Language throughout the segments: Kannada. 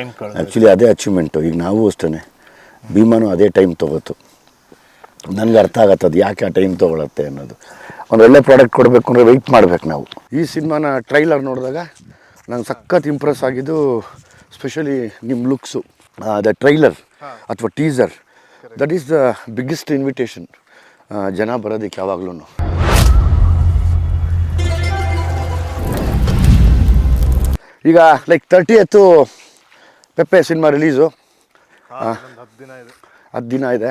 ಆ್ಯಕ್ಚುಲಿ ಅದೇ ಅಚೀವ್ಮೆಂಟು. ಈಗ ನಾವು ಅಷ್ಟೇ, ಭೀಮಾನು ಅದೇ ಟೈಮ್ ತೊಗೋತು. ನನಗೆ ಅರ್ಥ ಆಗತ್ತದು ಯಾಕೆ ಆ ಟೈಮ್ ತೊಗೊಳತ್ತೆ ಅನ್ನೋದು. ಒಂದು ಒಳ್ಳೆ ಪ್ರಾಡಕ್ಟ್ ಕೊಡಬೇಕು ಅಂದರೆ ವೆಯ್ಟ್ ಮಾಡಬೇಕು ನಾವು. ಈ ಸಿನಿಮಾನ ಟ್ರೈಲರ್ ನೋಡಿದಾಗ ನಂಗೆ ಸಖತ್ ಇಂಪ್ರೆಸ್ ಆಗಿದ್ದು ಸ್ಪೆಷಲಿ ನಿಮ್ಮ ಲುಕ್ಸು. ದ ಟ್ರೈಲರ್ ಅಥವಾ teaser, that is the biggest invitation ಜನ ಬರೋದಕ್ಕೆ ಯಾವಾಗಲೂ. ಈಗ ಲೈಕ್ 30th ಪೆಪ್ಪೆ ಸಿನಿಮಾ ರಿಲೀಸು, 10 ದಿನ ಇದೆ.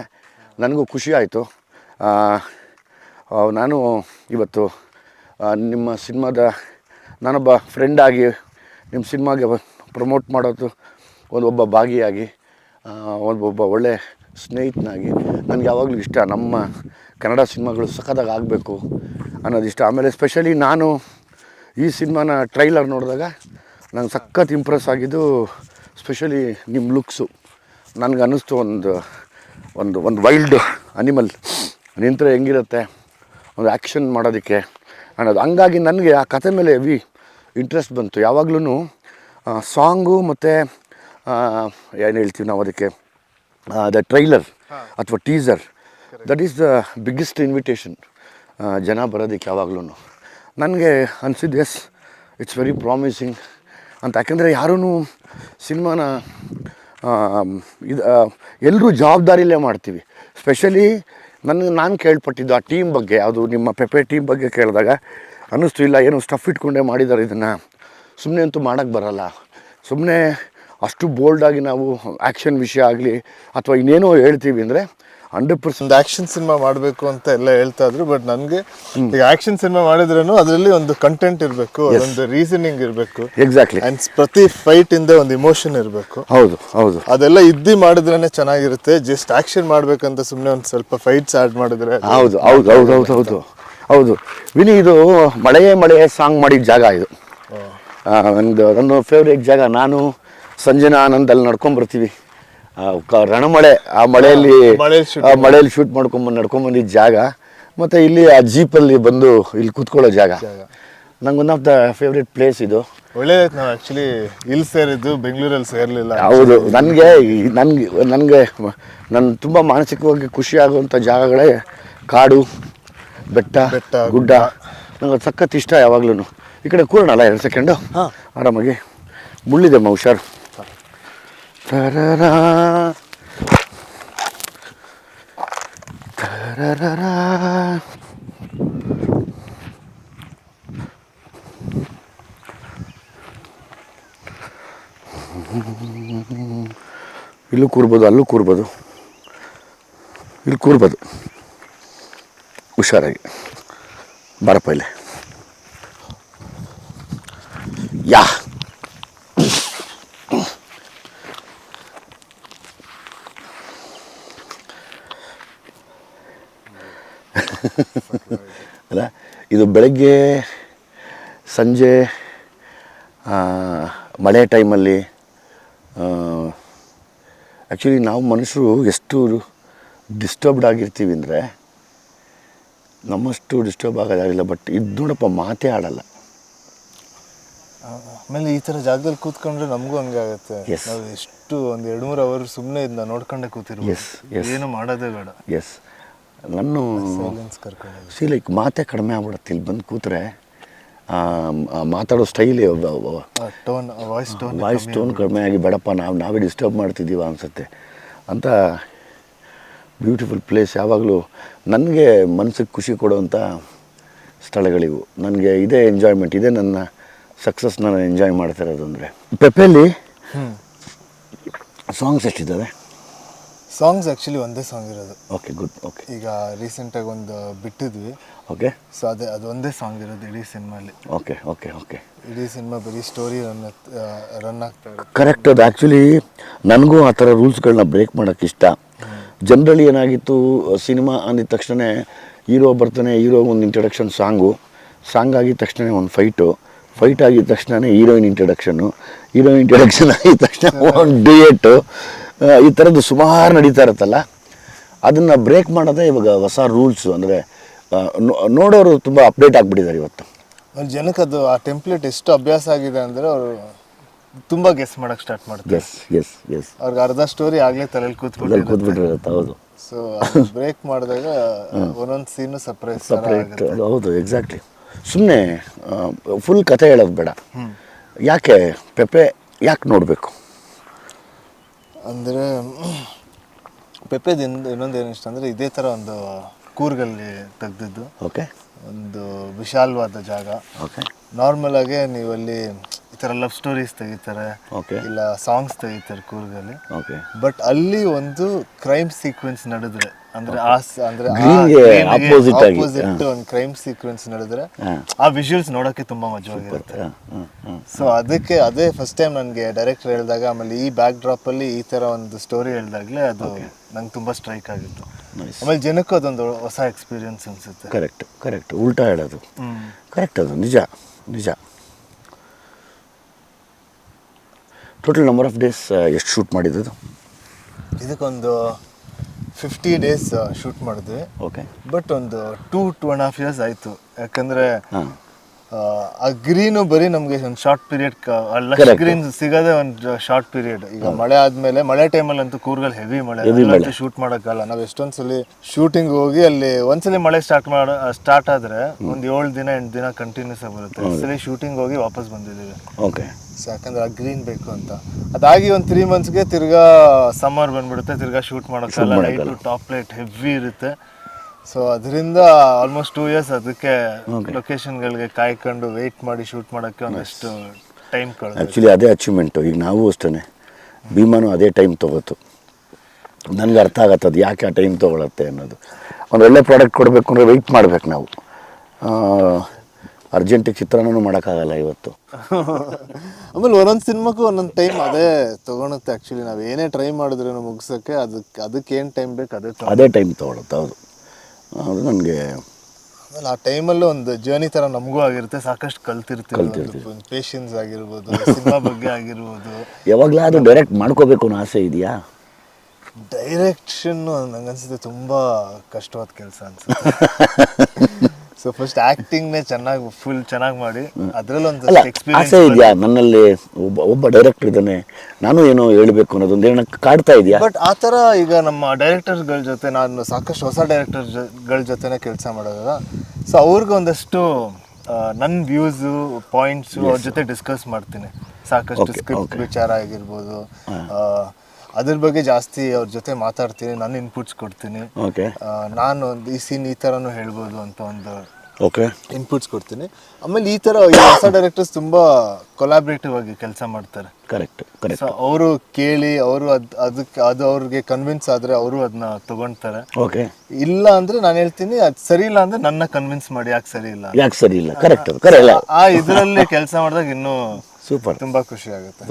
ನನಗೂ ಖುಷಿ ಆಯಿತು. ನಾನು ಇವತ್ತು ನಿಮ್ಮ ಸಿನಿಮಾದ ನಾನೊಬ್ಬ ಫ್ರೆಂಡಾಗಿ ನಿಮ್ಮ ಸಿನಿಮಾಗೆ ಪ್ರಮೋಟ್ ಮಾಡೋದು, ಒಬ್ಬ ಭಾಗಿಯಾಗಿ, ಒಬ್ಬ ಒಳ್ಳೆ ಸ್ನೇಹಿತನಾಗಿ ನನಗೆ ಯಾವಾಗಲೂ ಇಷ್ಟ. ನಮ್ಮ ಕನ್ನಡ ಸಿನಿಮಾಗಳು ಸಖತ್ತಾಗಿ ಆಗಬೇಕು ಅನ್ನೋದಿಷ್ಟ. ಆಮೇಲೆ ಸ್ಪೆಷಲಿ ನಾನು ಈ ಸಿನಿಮಾನ ಟ್ರೈಲರ್ ನೋಡಿದಾಗ ನಂಗೆ ಸಖತ್ ಇಂಪ್ರೆಸ್ ಆಗಿದ್ದು ಸ್ಪೆಷಲಿ ನಿಮ್ಮ ಲುಕ್ಸು. ನನಗೆ ಅನ್ನಿಸ್ತು ಒಂದು ವೈಲ್ಡ್ ಅನಿಮಲ್ ನಿಂತರೆ ಹೆಂಗಿರುತ್ತೆ ಒಂದು ಆ್ಯಕ್ಷನ್ ಮಾಡೋದಕ್ಕೆ ಅನ್ನೋದು. ಹಂಗಾಗಿ ನನಗೆ ಆ ಕಥೆ ಮೇಲೆ ಹೆವಿ ಇಂಟ್ರೆಸ್ಟ್ ಬಂತು. ಯಾವಾಗಲೂ ಸಾಂಗು ಮತ್ತು ಏನು ಹೇಳ್ತೀವಿ ನಾವು ಅದಕ್ಕೆ, ದ ಟ್ರೈಲರ್ ಅಥವಾ teaser, that is the biggest invitation ಜನ ಬರೋದಕ್ಕೆ ಯಾವಾಗಲೂ. ನನಗೆ ಅನಿಸಿದ್ದು ಎಸ್, ಇಟ್ಸ್ ವೆರಿ ಪ್ರಾಮಿಸಿಂಗ್ ಅಂತ. ಯಾಕೆಂದರೆ ಯಾರೂ ಸಿನಿಮಾನ ಎಲ್ಲರೂ ಜವಾಬ್ದಾರಿಯಲ್ಲೇ ಮಾಡ್ತೀವಿ. ಸ್ಪೆಷಲಿ ನಾನು ಕೇಳ್ಪಟ್ಟಿದ್ದು ಆ ಟೀಮ್ ಬಗ್ಗೆ, ಅದು ನಿಮ್ಮ ಪೆಪ್ಪೆ ಟೀಮ್ ಬಗ್ಗೆ ಕೇಳಿದಾಗ ಅನ್ನಿಸ್ತು, ಇಲ್ಲ ಏನೋ ಸ್ಟಫ್ ಇಟ್ಕೊಂಡೇ ಮಾಡಿದ್ದಾರೆ ಇದನ್ನು, ಸುಮ್ಮನೆ ಅಂತೂ ಮಾಡೋಕ್ಕೆ ಬರೋಲ್ಲ. ಸುಮ್ಮನೆ ಅಷ್ಟು ಬೋಲ್ಡಾಗಿ ನಾವು ಆ್ಯಕ್ಷನ್ ವಿಷಯ ಆಗಲಿ ಅಥವಾ ಇನ್ನೇನೋ ಹೇಳ್ತೀವಿ ಅಂದರೆ 100% ಆ್ಯಕ್ಷನ್ ಸಿನಿಮಾ ಮಾಡಬೇಕು ಅಂತ ಎಲ್ಲ ಹೇಳ್ತಾ ಇದ್ರು. ಬಟ್ ನನಗೆ ಈಗ ಆ್ಯಕ್ಷನ್ ಸಿನಿಮಾ ಮಾಡಿದ್ರೂ ಅದರಲ್ಲಿ ಒಂದು ಕಂಟೆಂಟ್ ಇರಬೇಕು, ಒಂದು ರೀಸನಿಂಗ್ ಇರಬೇಕು. ಎಕ್ಸಾಕ್ಟ್ಲಿ. ಆ್ಯಂಡ್ ಪ್ರತಿ ಫೈಟ್ ಇಂದ ಒಂದು ಇಮೋಷನ್ ಇರಬೇಕು. ಹೌದು ಅದೆಲ್ಲ ಮಾಡಿದ್ರೇ ಚೆನ್ನಾಗಿರುತ್ತೆ. ಜಸ್ಟ್ ಆ್ಯಕ್ಷನ್ ಮಾಡಬೇಕಂತ ಸುಮ್ಮನೆ ಒಂದು ಸ್ವಲ್ಪ ಫೈಟ್ಸ್ ಆ್ಯಡ್ ಮಾಡಿದ್ರೆ ಹೌದು. ವಿನಿ, ಇದು ಮಳೆಯೇ ಸಾಂಗ್ ಮಾಡಿದ ಜಾಗ ಇದು. ನನ್ನ ಫೇವ್ರೇಟ್ ಜಾಗ. ನಾನು ಸಂಜನಾ ಆನಂದಲ್ಲಿ ನಡ್ಕೊಂಬರ್ತೀವಿ, ರಣಮಳೆ, ಆ ಮಳೆಯಲ್ಲಿ ಶೂಟ್ ನಡ್ಕೊಂಬಂದಿದ್ದ ಜಾಗ. ಮತ್ತು ಇಲ್ಲಿ ಆ ಜೀಪಲ್ಲಿ ಬಂದು ಇಲ್ಲಿ ಕೂತ್ಕೊಳ್ಳೋ ಜಾಗ ನಂಗೆ one of the favourite place ಇದು. ಒಳ್ಳೆಯದು. ನಾವು ಆ್ಯಕ್ಚುಲಿ ಇಲ್ಲಿ ಸೇರಿದ್ದು, ಬೆಂಗಳೂರಲ್ಲಿ ಸೇರಲಿಲ್ಲ. ಹೌದು. ನನಗೆ ತುಂಬ ಮಾನಸಿಕವಾಗಿ ಖುಷಿ ಆಗುವಂಥ ಜಾಗಗಳೇ ಕಾಡು, ಬೆಟ್ಟ, ಗುಡ್ಡ. ನಂಗೆ ಸಖತ್ ಇಷ್ಟ ಯಾವಾಗ್ಲೂ. ಈ ಕಡೆ ಕೂರೋಣಲ್ಲ 2 ಸೆಕೆಂಡು ಆರಾಮಾಗಿ. ಮುಳ್ಳಿದೆ ಹುಷಾರು. ತರರಾ ತರರಾ ಇಲ್ಲೂ ಕೂರ್ಬೋದು, ಅಲ್ಲೂ ಕೂರ್ಬೋದು, ಇಲ್ಲಿ ಕೂರ್ಬೋದು ಹುಷಾರಾಗಿ. ಬಾರಪ್ಪ ಇಲ್ಲಿ. ಯಾ ಅಲ್ಲ, ಇದು ಬೆಳಗ್ಗೆ ಸಂಜೆ ಮಳೆ ಟೈಮಲ್ಲಿ ಆ್ಯಕ್ಚುಲಿ ನಾವು ಮನುಷ್ಯರು ಎಷ್ಟು ಡಿಸ್ಟರ್ಬ್ಡ್ ಆಗಿರ್ತೀವಿ ಅಂದರೆ ನಮ್ಮಷ್ಟು ಡಿಸ್ಟರ್ಬ್ ಆಗೋದಾಗಿಲ್ಲ. ಬಟ್ ಇದು ನೋಡಪ್ಪ, ಮಾತೇ ಆಡಲ್ಲ. ಆಮೇಲೆ ಈ ಥರ ಜಾಗದಲ್ಲಿ ಕೂತ್ಕೊಂಡ್ರೆ ನಮಗೂ ಹಂಗೆ ಆಗುತ್ತೆ. ನಾವು ಎಷ್ಟು ಒಂದು 2-3 ಅವರ್ ಸುಮ್ಮನೆ ಇದನ್ನ ನೋಡ್ಕೊಂಡೆ ಕೂತಿರ್ಬೋದು, ಏನು ಮಾಡೋದೇ ಬೇಡ. ಎಸ್, ನಾನು ಲೈಕ್ ಮಾತೇ ಕಡಿಮೆ ಆಗ್ಬಿಡುತ್ತೆ. ಇಲ್ಲಿ ಬಂದು ಕೂತ್ರೆ ಮಾತಾಡೋ ಸ್ಟೈಲ್, ವಾಯ್ಸ್ ಟೋನ್ ಕಡಿಮೆ ಆಗಿ, ಬೇಡಪ್ಪ ನಾವೇ ಡಿಸ್ಟರ್ಬ್ ಮಾಡ್ತಿದ್ದೀವ ಅನಿಸುತ್ತೆ ಅಂತ. Beautiful place. ಯಾವಾಗಲೂ ನನಗೆ ಮನಸ್ಸಿಗೆ ಖುಷಿ ಕೊಡುವಂಥ ಸ್ಥಳಗಳಿವು. ನನಗೆ ಇದೇ ಎಂಜಾಯ್ಮೆಂಟ್, ಇದೇ ನನ್ನ ಸಕ್ಸಸ್. ನಾನು ಎಂಜಾಯ್ ಮಾಡ್ತಿರೋದು ಅಂದರೆ ಪೆಪ್ಪೆಯಲ್ಲಿ ಸಾಂಗ್ಸ್ ಎಷ್ಟಿದ್ದಾವೆ? ಸಾಂಗ್ಸ್ ಆ್ಯಕ್ಚುಲಿ ಒಂದೇ ಸಾಂಗ್ ಇರೋದು. Okay, good. ಓಕೆ, ಈಗ ರೀಸೆಂಟಾಗಿ ಒಂದು ಬಿಟ್ಟಿದ್ವಿ. ಓಕೆ. ಸೊ ಅದು ಒಂದೇ ಸಾಂಗ್ ಇರೋದು ಇಡೀ ಸಿನಿಮಾಲಿ. ಓಕೆ. ಇಡೀ ಸಿನಿಮಾ ಬರೀ ಸ್ಟೋರಿ ರನ್ ಆಗ್ತಾ ಇರುತ್ತೆ. ಕರೆಕ್ಟ್. ಅದು ಆ್ಯಕ್ಚುಲಿ ನನಗೂ ಆ ಥರ ರೂಲ್ಸ್ಗಳನ್ನ ಬ್ರೇಕ್ ಮಾಡೋಕ್ಕೆ ಇಷ್ಟ. ಜನರಲಿ ಏನಾಗಿತ್ತು, ಸಿನಿಮಾ ಅಂದಿದ ತಕ್ಷಣ ಹೀರೋ ಬರ್ತಾನೆ, ಹೀರೋಗೆ ಒಂದು ಇಂಟ್ರಡಕ್ಷನ್ ಸಾಂಗ್ ಆಗಿದ ತಕ್ಷಣ ಒಂದು ಫೈಟ್ ಆಗಿದ ತಕ್ಷಣ ಹೀರೋಯಿನ್ ಇಂಟ್ರಡಕ್ಷನ್ನು ಆಗಿದ ತಕ್ಷಣ ಒಂದು ಡ್ಯೂಯೆಟ್ಟು, ಈ ಥರದ್ದು ಸುಮಾರು ನಡೀತಾ ಇರುತ್ತಲ್ಲ. ಅದನ್ನು ಬ್ರೇಕ್ ಮಾಡೋದೇ ಇವಾಗ ಹೊಸ ರೂಲ್ಸು. ಅಂದರೆ ನೋಡೋರು ತುಂಬ ಅಪ್ಡೇಟ್ ಆಗಿಬಿಟ್ಟಿದ್ದಾರೆ ಇವತ್ತು. ಜನಕ್ಕೆ ಅದು ಆ ಟೆಂಪ್ಲೇಟ್ ಎಷ್ಟು ಅಭ್ಯಾಸ ಆಗಿದೆ ಅಂದರೆ ಅವರು ತುಂಬಾ ಗೆಸ್ ಮಾಡಕ್ ಸ್ಟಾರ್ಟ್ ಮಾಡ್ತಾರೆ. ಎಸ್ ಎಸ್ ಎಸ್ ಅವ್ರಿಗೆ ಅರ್ಧ ಸ್ಟೋರಿ ಆಗ್ಲೇ ತಲೆಯಲ್ಲಿ ಕೂತ್ಬಿಟ್ಟಿರುತ್ತೆ. ಕೂತ್ಬಿಟ್ಟಿರುತ್ತೆ. ಹೌದು, ಸೊ ಬ್ರೇಕ್ ಮಾಡಿದಾಗ ಒಂದೊಂದು ಸೀನು ಸಪ್ರೇಟ್ ಸಪ್ರೇಟ್. ಹೌದು, ಎಕ್ಸಾಕ್ಟ್ಲಿ. ಸುಮ್ಮನೆ ಫುಲ್ ಕಥೆ ಹೇಳೋದು ಬೇಡ. ಯಾಕೆ ಪೆಪ್ಪೆ ಯಾಕೆ ನೋಡಬೇಕು ಅಂದರೆ ಪೆಪ್ಪೆದಿಂದ ಇನ್ನೊಂದು ಏನು ಇಷ್ಟ ಅಂದರೆ ಇದೇ ಥರ ಒಂದು ಕೂರ್ಗಲ್ಲಿ ತೆಗ್ದಿದ್ದು. ಓಕೆ, ಒಂದು ವಿಶಾಲವಾದ ಜಾಗ. ಓಕೆ, ನಾರ್ಮಲ್ ಆಗಿ ನೀವಲ್ಲಿ ಈ ಥರ ಲವ್ ಸ್ಟೋರೀಸ್ ತೆಗಿತಾರೆ, ಓಕೆ, ಇಲ್ಲ ಸಾಂಗ್ಸ್ ತೆಗಿತಾರೆ ಕೂರ್ಗಲ್ಲಿ. ಓಕೆ. ಬಟ್ ಅಲ್ಲಿ ಒಂದು ಕ್ರೈಮ್ ಸೀಕ್ವೆನ್ಸ್ ನಡೆದ್ರೆ ಅಂದ್ರೆ opposite ಆಗಿ, ಒಂದು ಕ್ರೈಮ್ ಸೀಕ್ವೆನ್ಸ್ ನಡೆದ್ರೆ ಆ ವಿಜುವಲ್ಸ್ ನೋಡೋಕ್ಕೆ ತುಂಬಾ ಮಜವಾಗಿರುತ್ತೆ. ಸೊ ಅದಕ್ಕೆ ಅದೇ ಫಸ್ಟ್ ಟೈಮ್ ನನಗೆ ಡೈರೆಕ್ಟರ್ ಹೇಳಿದಾಗ, ಆಮೇಲೆ ಈ ಬ್ಯಾಕ್ ಡ್ರಾಪ್ ಅಲ್ಲಿ ಈ ತರ ಒಂದು ಸ್ಟೋರಿ ಹೇಳಿದಾಗಲೇ ಅದು ನಂಗೆ ತುಂಬಾ ಸ್ಟ್ರೈಕ್ ಆಗಿತ್ತು. ಆಮೇಲೆ ಜನಕ್ಕೂ ಅದೊಂದು ಹೊಸ ಎಕ್ಸ್ಪೀರಿಯನ್ಸ್ ಅನ್ಸುತ್ತೆ. ಕರೆಕ್ಟ್ ಕರೆಕ್ಟ್, ಉಲ್ಟಾ ಹೇಳೋದು ಕರೆಕ್ಟ್, ಅದು ನಿಜ ನಿಜ. ಟೋಟಲ್ ನಂಬರ್ ಆಫ್ ಡೇಸ್ ಎಷ್ಟು ಶೂಟ್ ಮಾಡಿದ್ದು? ಇದಕ್ಕೊಂದು 50 days ಶೂಟ್ ಮಾಡಿದ್ವಿ. ಓಕೆ. ಬಟ್ ಒಂದು 2.5 years ಆಯಿತು. ಯಾಕಂದರೆ ಆ ಗ್ರೀನು ಬರೀ ನಮಗೆ ಒಂದು ಶಾರ್ಟ್ ಪೀರಿಯಡ್, ಲಶ್ ಗ್ರೀನ್ ಸಿಗೋದೇ ಒಂದು ಶಾರ್ಟ್ ಪೀರಿಯಡ್. ಈಗ ಮಳೆ ಆದಮೇಲೆ, ಮಳೆ ಟೈಮಲ್ಲಿ ಅಂತೂ ಕೂರ್ಗಲ್ಲಿ ಹೆವಿ ಮಳೆ, ಶೂಟ್ ಮಾಡೋಕ್ಕಲ್ಲ. ನಾವು ಎಷ್ಟೊಂದ್ಸಲಿ ಶೂಟಿಂಗ್ ಹೋಗಿ ಅಲ್ಲಿ ಒಂದ್ಸಲಿ ಮಳೆ ಸ್ಟಾರ್ಟ್ ಆದರೆ ಒಂದು 7 ದಿನ 8 ದಿನ ಕಂಟಿನ್ಯೂಸ್ ಆಗಿ ಬರುತ್ತೆ. ಒಂದ್ಸಲಿ ಶೂಟಿಂಗ್ ಹೋಗಿ ವಾಪಸ್ ಬಂದಿದ್ದೀವಿ. ಓಕೆ. ಸೊ ಯಾಕಂದ್ರೆ ಆ ಗ್ರೀನ್ ಬೇಕು ಅಂತ. ಅದಾಗಿ ಒಂದು 3 monthsಗೆ ತಿರ್ಗಾ ಸಮ್ಮರ್ ಬಂದ್ಬಿಡುತ್ತೆ, ತಿರ್ಗಾ ಶೂಟ್ ಮಾಡೋಕ್ಕಲ್ಲ. ಲೈಟು ಟಾಪ್ ಲೈಟ್ ಹೆವಿ ಇರುತ್ತೆ. ಸೊ ಅದರಿಂದ ಆಲ್ಮೋಸ್ಟ್ 2 years ಅದಕ್ಕೆ ಲೊಕೇಶನ್ಗಳಿಗೆ ಕಾಯ್ಕೊಂಡು ವೆಯ್ಟ್ ಮಾಡಿ ಶೂಟ್ ಮಾಡೋಕ್ಕೆ ಒಂದಷ್ಟು ಟೈಮ್ ಕಳೆದು. ಆ್ಯಕ್ಚುಲಿ ಅದೇ ಅಚೀವ್ಮೆಂಟು. ಈಗ ನಾವು ಅಷ್ಟೇ, ಭೀಮಾನು ಅದೇ ಟೈಮ್ ತೊಗೋತು. ನನಗೆ ಅರ್ಥ ಆಗತ್ತೆ ಅದು ಯಾಕೆ ಆ ಟೈಮ್ ತೊಗೊಳತ್ತೆ ಅನ್ನೋದು. ಒಂದು ಒಳ್ಳೆ ಪ್ರಾಡಕ್ಟ್ ಕೊಡಬೇಕು ಅಂದರೆ ವೆಯ್ಟ್ ಮಾಡ್ಬೇಕು ನಾವು. ಅರ್ಜೆಂಟಿಗೆ ಚಿತ್ರಾನ್ನೂ ಮಾಡೋಕ್ಕಾಗಲ್ಲ ಇವತ್ತು. ಆಮೇಲೆ ಒಂದೊಂದು ಸಿನಿಮಾಕ್ಕೂ ಒಂದೊಂದು ಟೈಮ್ ಅದೇ ತೊಗೊಳುತ್ತೆ. ಆ್ಯಕ್ಚುಲಿ ನಾವು ಏನೇ ಟ್ರೈ ಮಾಡಿದ್ರೂ ಮುಗಿಸೋಕ್ಕೆ ಅದಕ್ಕೆ ಏನು ಟೈಮ್ ಬೇಕು ಅದೇ ಟೈಮ್ ತೊಗೊಳುತ್ತೆ. ಹೌದು, ಅದು ನನಗೆ ಆಮೇಲೆ ಆ ಟೈಮಲ್ಲೂ ಒಂದು ಜರ್ನಿ ಥರ ನಮಗೂ ಆಗಿರುತ್ತೆ. ಸಾಕಷ್ಟು ಕಲ್ತಿರ್ತೀವಿ. ಪೇಷನ್ಸ್ ಆಗಿರ್ಬೋದು, ಸಿನಿಮಾ ಬಗ್ಗೆ ಆಗಿರ್ಬೋದು. ಯಾವಾಗಲಾದರೂ ಡೈರೆಕ್ಟ್ ಮಾಡ್ಕೋಬೇಕು ಅನ್ನೋ ಆಸೆ ಇದೆಯಾ? ಡೈರೆಕ್ಷನ್ನು ನಂಗನ್ಸುತ್ತೆ ತುಂಬ ಕಷ್ಟವಾದ ಕೆಲಸ ಅನ್ಸುತ್ತೆ. ಸೊ ಫಸ್ಟ್ ಆ್ಯಕ್ಟಿಂಗ್ನೇ ಫುಲ್ ಚೆನ್ನಾಗಿ ಮಾಡಿ ಅದರಲ್ಲೊಂದು ಆಸೆ ಇದೆಯಾ ನನ್ನಲ್ಲಿ? ಒಬ್ಬ ಡೈರೆಕ್ಟರ್ ಇದ್ದಾನೆ, ನಾನು ಏನೋ ಹೇಳಬೇಕು ಅನ್ನೋದೊಂದು ಏನೋ ಕಾಡ್ತಾ ಇದೆಯಾ? ಬಟ್ ಆ ಥರ ಈಗ ನಮ್ಮ ಡೈರೆಕ್ಟರ್ಸ್ಗಳ ಜೊತೆ ನಾನು ಸಾಕಷ್ಟು ಹೊಸ ಡೈರೆಕ್ಟರ್ಗಳ ಜೊತೆನೇ ಕೆಲಸ ಮಾಡೋದಲ್ಲ. ಸೊ ಅವ್ರಿಗೆ ಒಂದಷ್ಟು ನನ್ನ ವ್ಯೂಸು ಪಾಯಿಂಟ್ಸು ಅವ್ರ ಜೊತೆ ಡಿಸ್ಕಸ್ ಮಾಡ್ತೀನಿ. ಸಾಕಷ್ಟು ಸ್ಕ್ರಿಪ್ಟ್ ವಿಚಾರ ಆಗಿರ್ಬೋದು, ಅದ್ರ ಬಗ್ಗೆ ಜಾಸ್ತಿ ಅವ್ರ ಜೊತೆ ಮಾತಾಡ್ತೀನಿ. ನಾನು ಇನ್ಪುಟ್ಸ್ ಕೊಡ್ತೀನಿ. ನಾನು ಒಂದು ಈ ಸೀನ್ ಈ ಥರನೂ ಹೇಳ್ಬೋದು ಅಂತ ಒಂದು ಇನ್ಪುಟ್ಸ್ ಕೊಡ್ತೀನಿ. ಆಮೇಲೆ ಈ ಥರ ಹೊಸ ಡೈರೆಕ್ಟರ್ಸ್ ತುಂಬ ಕೊಲಾಬ್ರೇಟಿವ್ ಆಗಿ ಕೆಲಸ ಮಾಡ್ತಾರೆ. ಕರೆಕ್ಟ್. ಸೊ ಅವರು ಕೇಳಿ ಅವರು ಅದು ಅವ್ರಿಗೆ ಕನ್ವಿನ್ಸ್ ಆದರೆ ಅವರು ಅದನ್ನ ತಗೊಳ್ತಾರೆ. ಇಲ್ಲ ಅಂದರೆ ನಾನು ಹೇಳ್ತೀನಿ ಅದು ಸರಿ ಇಲ್ಲ ಅಂದರೆ ನನ್ನ ಕನ್ವಿನ್ಸ್ ಮಾಡಿ ಯಾಕೆ ಸರಿ ಇಲ್ಲ. ಕರೆಕ್ಟ್. ಆ ಇದರಲ್ಲಿ ಕೆಲಸ ಮಾಡಿದಾಗ ಇನ್ನೂ ಸೂಪರ್, ತುಂಬ ಖುಷಿ ಆಗುತ್ತೆ.